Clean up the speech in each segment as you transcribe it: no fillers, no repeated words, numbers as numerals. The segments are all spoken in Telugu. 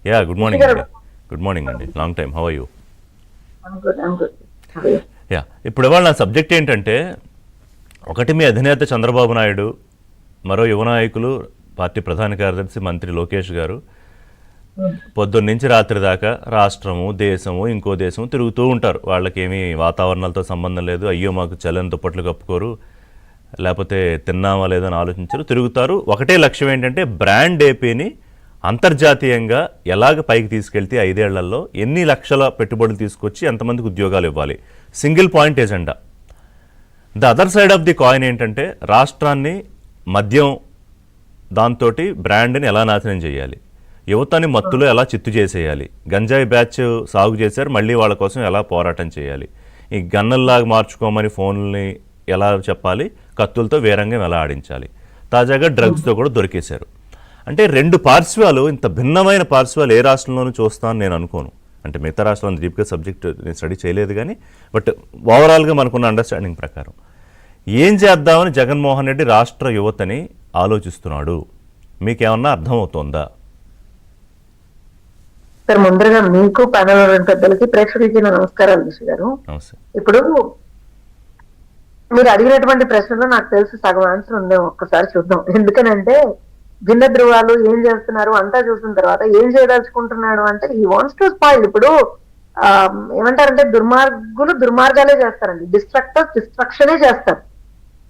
యా గుడ్ మార్నింగ్ అండి. గుడ్ మార్నింగ్ అండి. Long time. How are you? Yeah ఇప్పుడు ఇవాళ నా సబ్జెక్ట్ ఏంటంటే, ఒకటి మీ అధినేత చంద్రబాబు నాయుడు, మరో యువ నాయకులు పార్టీ ప్రధాన కార్యదర్శి మంత్రి లోకేష్ గారు పొద్దున్న నుంచి రాత్రి దాకా రాష్ట్రము దేశము ఇంకో దేశము తిరుగుతూ ఉంటారు. వాళ్ళకేమీ వాతావరణాలతో సంబంధం లేదు. అయ్యో మాకు చల్లని దుప్పట్లు కప్పుకోరు, లేకపోతే తిన్నామా లేదని ఆలోచించరు, తిరుగుతారు. ఒకటే లక్ష్యం ఏంటంటే బ్రాండ్ ఏపీని అంతర్జాతీయంగా ఎలాగ పైకి తీసుకెళ్తే 5 ఏళ్లలో ఎన్ని లక్షల పెట్టుబడులు తీసుకొచ్చి ఎంతమందికి ఉద్యోగాలు ఇవ్వాలి. Single point agenda. The other side of the coin ఏంటంటే రాష్ట్రాన్ని మద్యం దాంతో బ్రాండ్ని ఎలా నాశనం చేయాలి, యువతని మత్తులో ఎలా చిత్తు చేసేయాలి, గంజాయి బ్యాచ్ సాగు చేశారు మళ్ళీ వాళ్ళ కోసం ఎలా పోరాటం చేయాలి, ఈ గన్నల్లాగా మార్చుకోమని ఫోన్లని ఎలా చెప్పాలి, కత్తులతో వేరంగం ఎలా ఆడించాలి, తాజాగా డ్రగ్స్తో కూడా దొరికేశారు. అంటే రెండు పార్శ్వాలు, ఇంత భిన్నమైన పార్శ్వాలు ఏ రాష్ట్రంలోనూ చూస్తాను నేను అనుకోను. అంటే మిగతా రాష్ట్రాలను డీప్గా సబ్జెక్ట్ నేను స్టడీ చేయలేదు కానీ, బట్ ఓవరాల్గా మనకున్న అండర్స్టాండింగ్ ప్రకారం ఏం చేద్దామని జగన్మోహన్ రెడ్డి రాష్ట్ర యువతని ఆలోచిస్తున్నాడు, మీకేమన్నా అర్థమవుతోందా? సార్, ముందరగా మీకు ప్యానల్ పెద్దలకి ప్రేక్షకులకి నా నమస్కారాలు ఋషి గారు. ఇప్పుడు మీరు అడిగినటువంటి ప్రశ్నలో నాకు తెలిసి సగం ఆన్సర్ ఉందేమో, ఒక్కసారి చూద్దాం. ఎందుకనంటే భిన్న ధృవాలు ఏం చేస్తున్నారు అంతా చూసిన తర్వాత ఏం చేయదలుచుకుంటున్నాడు అంటే ఈ వాంట్స్ టు స్పాయిల్. ఇప్పుడు ఏమంటారంటే దుర్మార్గులు దుర్మార్గాలే చేస్తారండి, డిస్ట్రక్టర్స్ డిస్ట్రక్షనే చేస్తారు.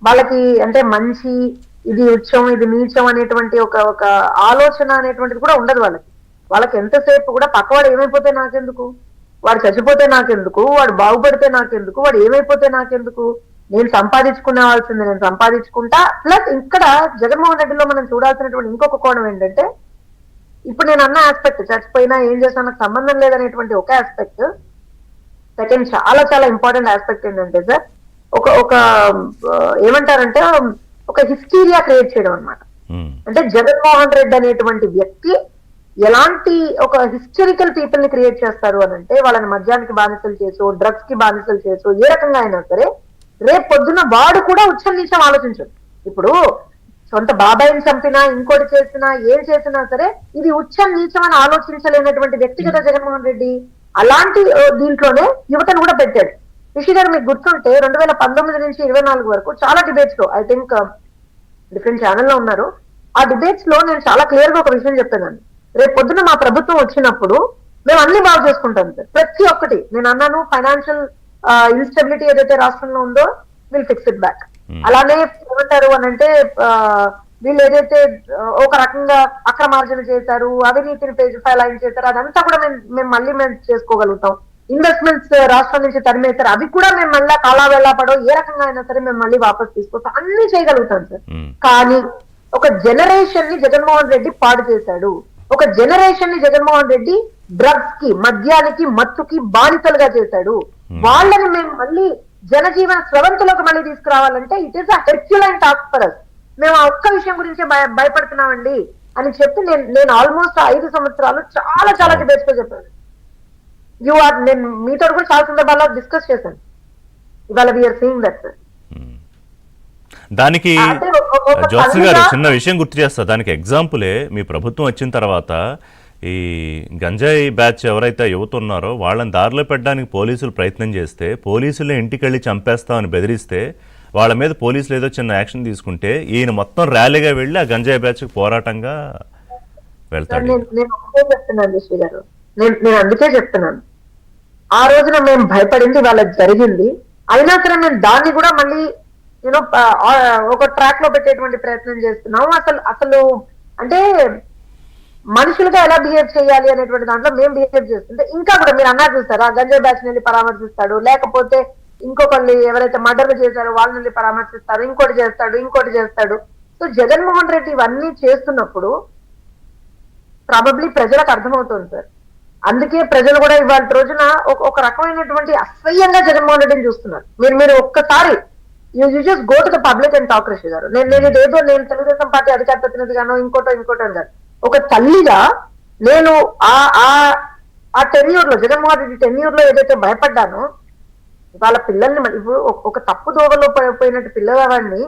వాళ్ళకి అంటే మంచి ఇది ఉచ్చం ఇది నీచం అనేటువంటి ఒక ఆలోచన అనేటువంటిది కూడా ఉండదు వాళ్ళకి. వాళ్ళకి ఎంతసేపు కూడా పక్కవాడు ఏమైపోతే నాకెందుకు, వాడు చచ్చిపోతే నాకెందుకు, వాడు బాగుపడితే నాకెందుకు, వాడు ఏమైపోతే నాకెందుకు, నేను సంపాదించుకునేవాల్సింది నేను సంపాదించుకుంటా. ప్లస్ ఇక్కడ జగన్మోహన్ రెడ్డిలో మనం చూడాల్సినటువంటి ఇంకొక కోణం ఏంటంటే, ఇప్పుడు నేను అన్న ఆస్పెక్ట్ చచ్చిపోయినా ఏం చేసినా నాకు సంబంధం లేదనేటువంటి ఒక ఆస్పెక్ట్. సెకండ్ చాలా చాలా ఇంపార్టెంట్ ఆస్పెక్ట్ ఏంటంటే సార్, ఒక ఏమంటారంటే ఒక హిస్టీరియా క్రియేట్ చేయడం అనమాట. అంటే జగన్మోహన్ రెడ్డి అనేటువంటి వ్యక్తి ఎలాంటి ఒక హిస్టరికల్ పీపుల్ ని క్రియేట్ చేస్తారు అని అంటే, వాళ్ళని మద్యానికి బానిసలు చేసో డ్రగ్స్ కి బానిసలు చేసో ఏ రకంగా అయినా సరే రేపు పొద్దున్న వాడు కూడా ఉచ్చం నీచం ఆలోచించడు. ఇప్పుడు సొంత బాబాయిని చంపినా ఇంకోటి చేసినా ఏం చేసినా సరే ఇది ఉచ్చం నీచం అని ఆలోచించలేనటువంటి వ్యక్తి కదా జగన్మోహన్ రెడ్డి. అలాంటి దీంట్లోనే యువతను కూడా పెట్టాడు. రిషి గారు మీకు గుర్తుంటే 2019 నుంచి 24 వరకు చాలా డిబేట్స్ లో, ఐ థింక్ డిఫరెంట్ ఛానల్లో ఉన్నారు, ఆ డిబేట్స్ లో నేను చాలా క్లియర్ గా ఒక విషయం చెప్పాను. రేపు పొద్దున మా ప్రభుత్వం వచ్చినప్పుడు మేము అన్ని బాగు చేసుకుంటాం సార్, ప్రతి ఒక్కటి. నేను అన్నాను, ఫైనాన్షియల్ ఇన్స్టెబిలిటీ ఏదైతే రాష్ట్రంలో ఉందో విల్ ఫిక్స్ ఇట్ బ్యాక్. అలానే ఏమంటారు అని అంటే వీళ్ళు ఏదైతే ఒక రకంగా అక్రమార్జన చేశారు, అవినీతిని ఫైల్ చేశారు, అదంతా కూడా మేము మళ్ళీ చేసుకోగలుగుతాం. ఇన్వెస్ట్మెంట్స్ రాష్ట్రం నుంచి తరిమేశారు, అవి కూడా మేము మళ్ళీ కాలా వెళ్ళా పడో ఏ రకంగా అయినా సరే మేము మళ్ళీ వాపస్ తీసుకొస్తాం, అన్ని చేయగలుగుతాం సార్. కానీ ఒక జనరేషన్ ని జగన్మోహన్ రెడ్డి పాడు చేశాడు. ఒక జనరేషన్ ని జగన్మోహన్ రెడ్డి డ్రగ్స్ కి మద్యానికి మత్తుకి బానిసలుగా చేశాడు. వాళ్ళని మేము మళ్ళీ జనజీవన స్రవంతిలోకి మళ్ళీ తీసుకురావాలంటే it is a herculean task for us. మేము ఆ ఒక్క విషయం గురించి భయపడుతున్నామండి అని చెప్పి నేను ఆల్మోస్ట్ 5 సంవత్సరాలు చాలా చాలా డిబేట్స్ లో చెప్పాను. నేను మీతో కూడా చాలా సందర్భాల్లో డిస్కస్ చేశాను. ఇవాళ వీఆర్ సీయింగ్ దట్ సార్. దానికి జోత్స్న గారు చిన్న విషయం గుర్తు చేస్తా. దానికి ఎగ్జాంపులే మీ ప్రభుత్వం వచ్చిన తర్వాత ఈ గంజాయి బ్యాచ్ ఎవరైతే యువత ఉన్నారో వాళ్ళని దారిలో పెట్టడానికి పోలీసులు ప్రయత్నం చేస్తే, పోలీసులే ఇంటికి వెళ్ళి చంపేస్తామని బెదిరిస్తే వాళ్ళ మీద పోలీసులు ఏదో చిన్న యాక్షన్ తీసుకుంటే ఈయన మొత్తం ర్యాలీగా వెళ్ళి ఆ గంజాయి బ్యాచ్ పోరాటంగా వెళ్తాడు. నేను అందుకే చెప్తున్నాను, ఆ రోజున మేము భయపడింది వాళ్ళకి జరిగింది, అయినా సరే మేము దాన్ని కూడా మళ్ళీ యూనో ఒక ట్రాక్ లో పెట్టేటువంటి ప్రయత్నం చేస్తున్నాము. అసలు అంటే మనుషులుగా ఎలా బిహేవ్ చేయాలి అనేటువంటి దాంట్లో మేము బిహేవ్ చేస్తుంటే ఇంకా కూడా మీరు అన్నారు చూస్తారా, గంజాయి బ్యాచ్ వెళ్ళి పరామర్శిస్తాడు, లేకపోతే ఇంకొకళ్ళు ఎవరైతే మర్డర్లు చేశారో వాళ్ళని వెళ్ళి పరామర్శిస్తారు, ఇంకోటి చేస్తాడు. సో జగన్మోహన్ రెడ్డి ఇవన్నీ చేస్తున్నప్పుడు ప్రాబబ్లీ ప్రజలకు అర్థమవుతుంది సార్. అందుకే ప్రజలు కూడా ఇవాళ రోజున ఒక రకమైనటువంటి అసహ్యంగా జగన్మోహన్ రెడ్డిని చూస్తున్నారు. మీరు ఒక్కసారి you just go to the public and talk. Rishi గారు, నేను తెలుగుదేశం పార్టీ అధికార ప్రతినిధిగానో ఇంకోటో అని కాదు, ఒక తల్లిగా నేను ఆ టెన్యూర్ లో జగన్మోహన్ రెడ్డి టెన్యూర్ లో ఏదైతే భయపడ్డానో, వాళ్ళ పిల్లల్ని ఇప్పుడు ఒక తప్పు దోవలో పోయినట్టు పిల్లవాడిని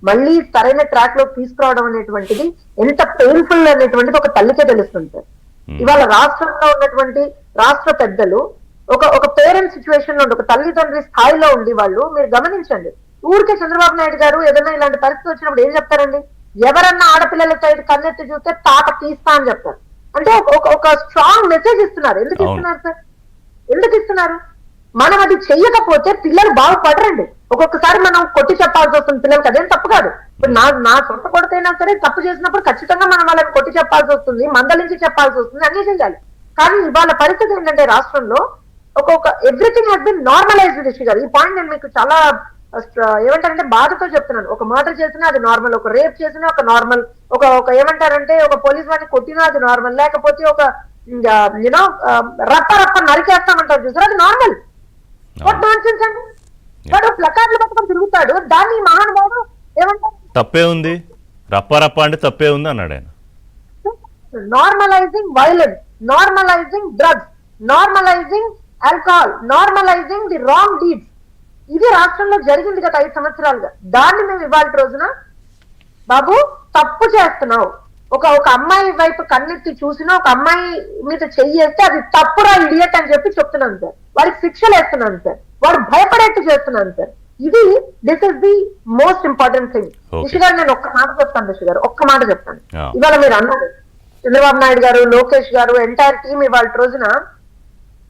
మళ్ళీ సరైన ట్రాక్ లో తీసుకురావడం అనేటువంటిది ఎంత పెయిన్ఫుల్ అనేటువంటిది ఒక తల్లికే తెలుస్తుంది సార్. ఇవాళ రాష్ట్రంలో ఉన్నటువంటి రాష్ట్ర పెద్దలు ఒక పేరెంట్ సిచ్యువేషన్ లో ఉండి, ఒక తల్లిదండ్రి స్థాయిలో ఉండి వాళ్ళు మీరు గమనించండి, ఊరికే చంద్రబాబు నాయుడు గారు ఏదైనా ఇలాంటి పరిస్థితి వచ్చినప్పుడు ఏం చెప్తారండి? ఎవరన్నా ఆడపిల్లల సైడ్ కన్నెత్తి చూస్తే తాట తీస్తా అని చెప్తారు. అంటే ఒక స్ట్రాంగ్ మెసేజ్ ఇస్తున్నారు. ఎందుకు ఇస్తున్నారు సార్? ఎందుకు ఇస్తున్నారు? మనం అది చెయ్యకపోతే పిల్లలు బాగుపడరండి. ఒక్కొక్కసారి మనం కొట్టి చెప్పాల్సి వస్తుంది పిల్లలకి, అదేం తప్పు కాదు. ఇప్పుడు నా సొంత కొడుకైనా సరే తప్పు చేసినప్పుడు ఖచ్చితంగా మనం వాళ్ళని కొట్టి చెప్పాల్సి వస్తుంది, మందలించి చెప్పాల్సి వస్తుంది, అన్ని చేయాలి. కానీ ఇవాళ పరిస్థితి ఏంటంటే రాష్ట్రంలో ఒక everything has been normalised. Rishi గారు, ఈ పాయింట్ నేను మీకు చాలా ఏమంటారంటే బాధతో చెప్తున్నాను. ఒక మర్డర్ చేసినా అది నార్మల్, ఒక రేప్ చేసినా ఒక నార్మల్, ఒక ఏమంటారంటే ఒక పోలీస్ వాడిని కొట్టినా అది నార్మల్, లేకపోతే ఒక యూనో రప్ప నరికేస్తామంటారు చూసారు, అది నార్మల్. వాట్ నాన్సెన్స్ అండి? వాడు ప్లకార్డులు పట్టుకొని తిరుగుతాడు, దాన్ని మహానుభావుడు ఏమంటారు? తప్పే ఉంది, రప్ప అంటే తప్పే ఉంది అన్నాడు ఆయన. Normalising violence, normalising drugs, normalising alcohol, normalising the wrong deeds. ఇది రాష్ట్రంలో జరిగింది గత 5 సంవత్సరాలుగా. దాన్ని మేము ఇవాళ రోజున బాబు తప్పు చేస్తున్నావు, ఒక అమ్మాయి వైపు కన్నెత్తి చూసినా, ఒక అమ్మాయి మీద చెయ్యేస్తే అది తప్పురా ఇడియట్ అని చెప్పి చెప్తున్నాను సార్. వాడికి శిక్షలు వేస్తున్నాను సార్, వాడు భయపడేట్టు చేస్తున్నాను సార్. ఇది this is the most important thing. Rishi గారు, నేను ఒక్క మాట చెప్తాను. రిషి గారు, ఒక్క మాట చెప్తాను. ఇవాళ మీరు అన్నారు చంద్రబాబు నాయుడు గారు, లోకేష్ గారు, ఎంటైర్ టీం ఇవాళ రోజున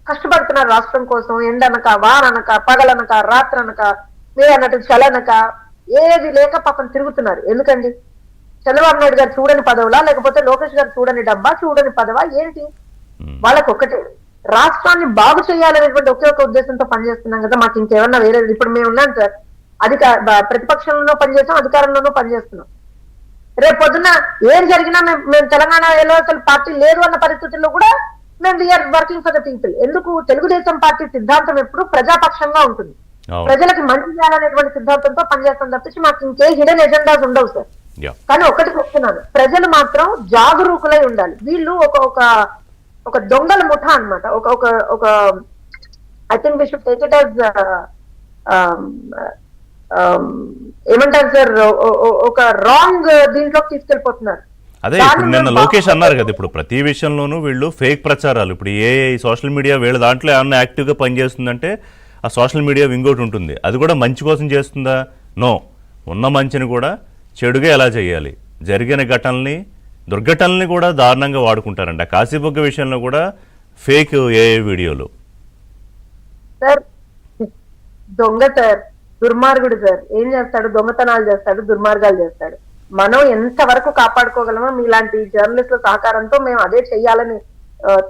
కష్టపడుతున్నారు రాష్ట్రం కోసం. ఎండనక, వాననక, పగలనక, రాత్రనక, మీరు అన్నట్టు చలనక, ఏది లేక పాపం తిరుగుతున్నారు. ఎందుకండి? చంద్రబాబు నాయుడు గారు చూడని పదవులా, లేకపోతే లోకేష్ గారు చూడని డబ్బా, చూడని పదవా ఏంటి? వాళ్ళకి ఒకటే, రాష్ట్రాన్ని బాగు చేయాలనేటువంటి ఒకే ఒక ఉద్దేశంతో పనిచేస్తున్నాం కదా. మాకు ఇంకేమన్నా వేరే, ఇప్పుడు మేము ఉన్నాం సార్, ప్రతిపక్షంలోనూ పనిచేస్తాం, అధికారంలోనూ పనిచేస్తున్నాం. రేపు పొద్దున్న ఏం జరిగినా మేము తెలంగాణలో అసలు పార్టీ లేదు అన్న పరిస్థితుల్లో కూడా మేము we are working for the people. ఎందుకు? తెలుగుదేశం పార్టీ సిద్ధాంతం ఎప్పుడు ప్రజాపక్షంగా ఉంటుంది, ప్రజలకి మంచి చేయాలనేటువంటి సిద్ధాంతంతో పనిచేస్తాం తప్పించి మాకు ఇంకే హిడెన్ ఎజెండాస్ ఉండవు సార్. కానీ ఒకటి చెప్తున్నాను, ప్రజలు మాత్రం జాగరూకులై ఉండాలి. వీళ్ళు ఒక దొంగల ముఠా అన్నమాట. ఒక I think we should take it as ఏమంటారు సార్, ఒక రాంగ్ దీంట్లోకి తీసుకెళ్లిపోతున్నారు. అదే ఇప్పుడు నిన్న లోకేష్ అన్నారు కదా, ఇప్పుడు ప్రతి విషయంలోనూ వీళ్ళు ఫేక్ ప్రచారాలు. ఇప్పుడు ఏ సోషల్ మీడియా వీళ్ళ దాంట్లో ఏమన్నా యాక్టివ్గా పనిచేస్తుందంటే ఆ సోషల్ మీడియా ఇంకోటి ఉంటుంది, అది కూడా మంచి కోసం చేస్తుందా? నో. ఉన్న మంచిని కూడా చెడుగా ఎలా చేయాలి, జరిగిన ఘటనల్ని, దుర్ఘటనల్ని కూడా దారుణంగా వాడుకుంటారండి. ఆ కాశీబొగ్గ విషయంలో కూడా ఫేక్ ఏఐ వీడియోలు. సార్ దొంగ సార్, దుర్మార్గుడు సార్, ఏం చేస్తాడు? దొంగతనాలు చేస్తాడు, దుర్మార్గాలు చేస్తాడు. మనం ఎంత వరకు కాపాడుకోగలమో మీలాంటి జర్నలిస్టుల సహకారంతో మేము అదే చెయ్యాలని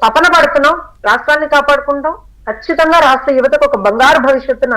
తపన పడుతున్నాం. రాష్ట్రాన్ని కాపాడుకుంటాం. ఖచ్చితంగా రాష్ట్ర యువతకు ఒక బంగారు భవిష్యత్తును